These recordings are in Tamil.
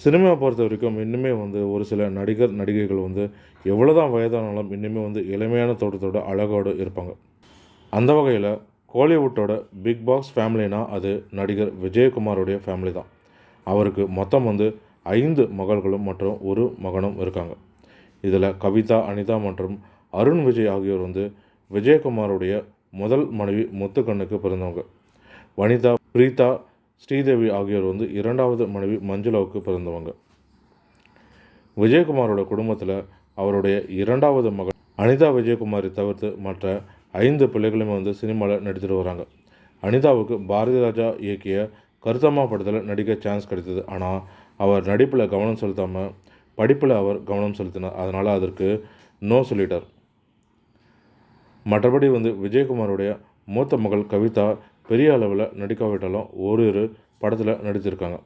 சினிமாவை பொறுத்த வரைக்கும் இன்னுமே வந்து ஒரு சில நடிகர் நடிகைகள் வந்து எவ்வளோ தான் வயதானாலும் இன்னுமே வந்து இளமையான தோற்றத்தோட அழகோடு இருப்பாங்க. அந்த வகையில் கோலிவுட்டோட பிக் பாஸ் ஃபேமிலினா அது நடிகர் விஜயகுமாரோடைய ஃபேமிலி தான். அவருக்கு மொத்தம் வந்து 5 மகள்களும் மற்றும் 1 மகனும் இருக்காங்க. இதில் கவிதா, அனிதா மற்றும் அருண் விஜய் ஆகியோர் வந்து விஜயகுமாரோடைய முதல் மனைவி முத்துக்கண்ணுக்கு பிறந்தவங்க. வனிதா, பிரீதா, ஸ்ரீதேவி ஆகியோர் வந்து 2வது மனைவி மஞ்சுளாவுக்கு பிறந்தவங்க. விஜயகுமாரோட குடும்பத்தில் அவருடைய 2வது மகள் அனிதா விஜயகுமாரை தவிர்த்து மற்ற 5 பிள்ளைகளுமே வந்து சினிமாவில் நடித்துட்டு வராங்க. அனிதாவுக்கு பாரதி ராஜா இயக்கிய கருத்தம்மா படத்தில் நடிக்க சான்ஸ் கிடைத்தது. ஆனால் அவர் நடிப்பில் கவனம் செலுத்தாமல் படிப்பில் அவர் கவனம் செலுத்தினார். அதனால் அதற்கு நோ சொல்லிட்டார். மற்றபடி வந்து விஜயகுமாரோடைய மூத்த மகள் கவிதா பெரிய அளவில் நடிக்காவிட்டாலும் ஓரிரு படத்தில் நடித்திருக்காங்க.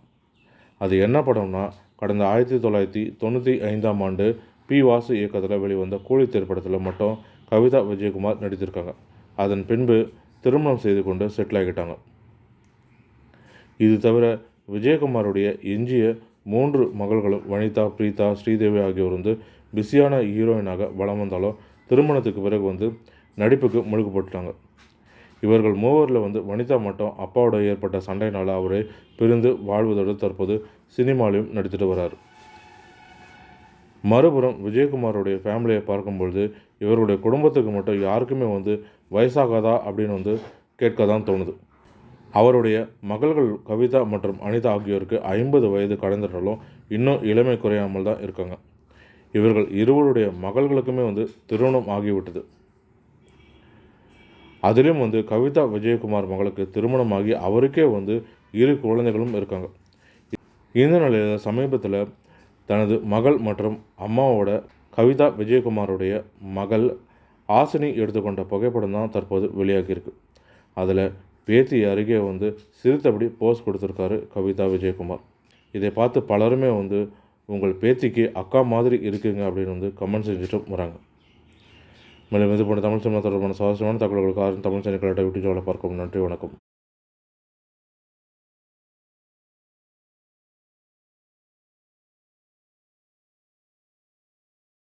அது என்ன படம்னா, கடந்த 1995ஆம் ஆண்டு பி. வாசு இயக்கத்தில் வெளிவந்த கூலி திரைப்படத்தில் மட்டும் கவிதா விஜயகுமார் நடித்திருக்காங்க. அதன் பின்பு திருமணம் செய்து கொண்டு செட்டில் ஆகிட்டாங்க. இது தவிர விஜயகுமாருடைய எஞ்சிய 3 மகள்களும் வனிதா, பிரீதா, ஸ்ரீதேவி ஆகியோர் வந்து பிஸியான ஹீரோயினாக வலம் வந்தாலும் திருமணத்துக்கு பிறகு வந்து நடிப்புக்கு முழுக்கு போட்டுட்டாங்க. இவர்கள் மூவரில் வந்து வனிதா மட்டும் அப்பாவோட ஏற்பட்ட சண்டையினால் அவரை பிரிந்து வாழ்வதோடு தற்போது சினிமாலையும் நடித்துட்டு வரார். மறுபுறம் விஜயகுமாரோடைய ஃபேமிலியை பார்க்கும்பொழுது இவருடைய குடும்பத்துக்கு மட்டும் யாருக்குமே வந்து வயசாகாதா அப்படின்னு வந்து கேட்க தான் தோணுது. அவருடைய மகள்கள் கவிதா மற்றும் அனிதா ஆகியோருக்கு 50 வயது கடந்துட்டாலும் இன்னும் இளமை குறையாமல் தான் இருக்காங்க. இவர்கள் இருவருடைய மகள்களுக்குமே வந்து திருமணம் ஆகிவிட்டது. அதிலும் வந்து கவிதா விஜயகுமார் மகளுக்கு திருமணமாகி அவருக்கே வந்து 2 குழந்தைகளும் இருக்காங்க. இந்த நிலையில் சமீபத்தில் தனது மகள் மற்றும் அம்மாவோட கவிதா விஜயகுமாரோடைய மகள் ஆசினி எடுத்துக்கொண்ட புகைப்படம் தான் தற்போது வெளியாகியிருக்கு. அதில் பேத்தி அருகே வந்து சிரித்தபடி போஸ் கொடுத்துருக்காரு கவிதா விஜயகுமார். இதை பார்த்து பலருமே வந்து உங்கள் பேத்திக்கு அக்கா மாதிரி இருக்குங்க அப்படின்னு வந்து கமெண்ட் செஞ்சுட்டு வராங்க. மேலும் இது போன்ற தமிழ் சினிமா தொடர்பான சுவாரஸ்யமான தகவல்களுக்கு தமிழ் சேனல் யூடியூப் சேனலை பார்க்கவும். நன்றி, வணக்கம்.